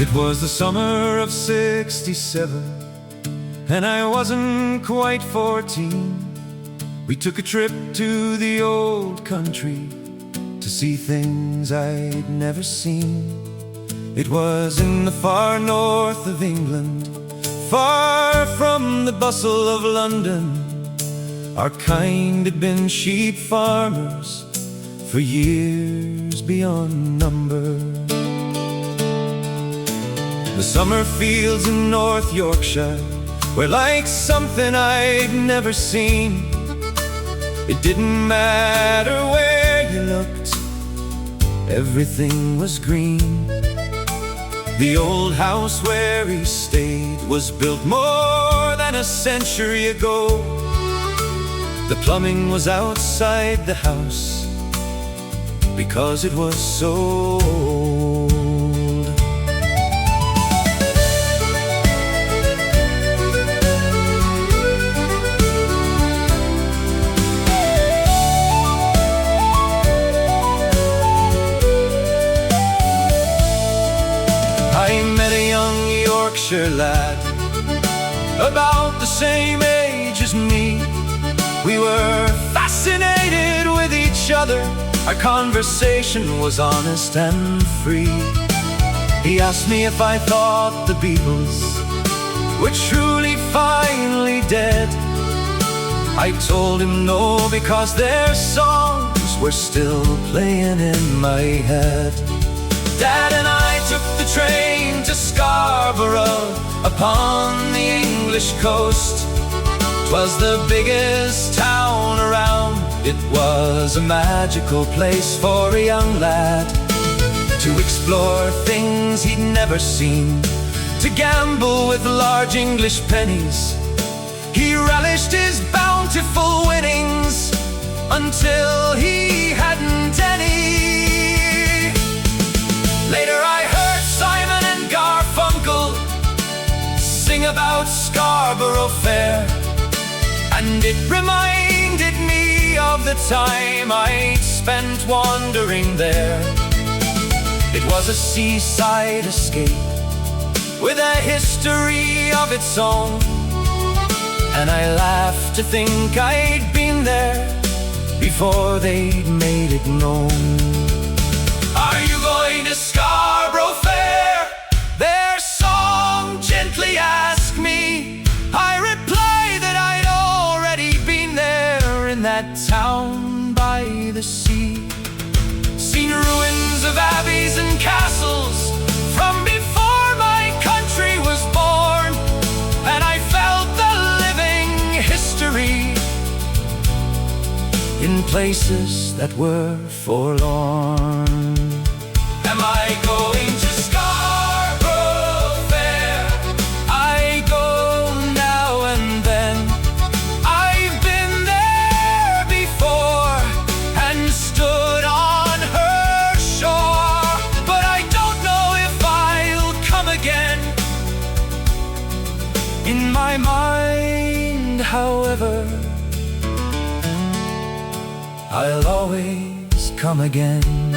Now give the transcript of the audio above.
It was the summer of '67, and I wasn't quite 14. We took a trip to the old country to see things I'd never seen. It was in the far north of England, far from the bustle of London. Our kind had been sheep farmers for years beyond number. The summer fields in North Yorkshire were like something I'd never seen. It didn't matter where you looked, everything was green. The old house where he stayed was built more than a century ago. The plumbing was outside the house because it was so old. I met a young Yorkshire lad, about the same age as me. We were fascinated with each other. Our conversation was honest and free. He asked me if I thought the Beatles were truly finally dead. I told him no, because their songs were still playing in my head. Dad and I took the train to Scarborough upon the English coast. 'Twas the biggest town around. It was a magical place for a young lad to explore things he'd never seen, to gamble with large English pennies. He relished his bountiful winnings until he hadn't any. Later I heard Simon and Garfunkel sing about Scarborough Fair, and it reminded me of the time I'd spent wandering there. It was a seaside escape with a history of its own, and I laughed to think I'd been there before they'd made it known. Are you going to Scarborough Fair? Their song gently asked me. I replied that I'd already been there, in that town by the sea. Seen ruins of abbeys and castles from before my country was born, and I felt the living history in places that were forlorn. Am I going to Scarborough Fair? I go now and then. I've been there before and stood on her shore, but I don't know if I'll come again. In my mind, however, I'll always come again.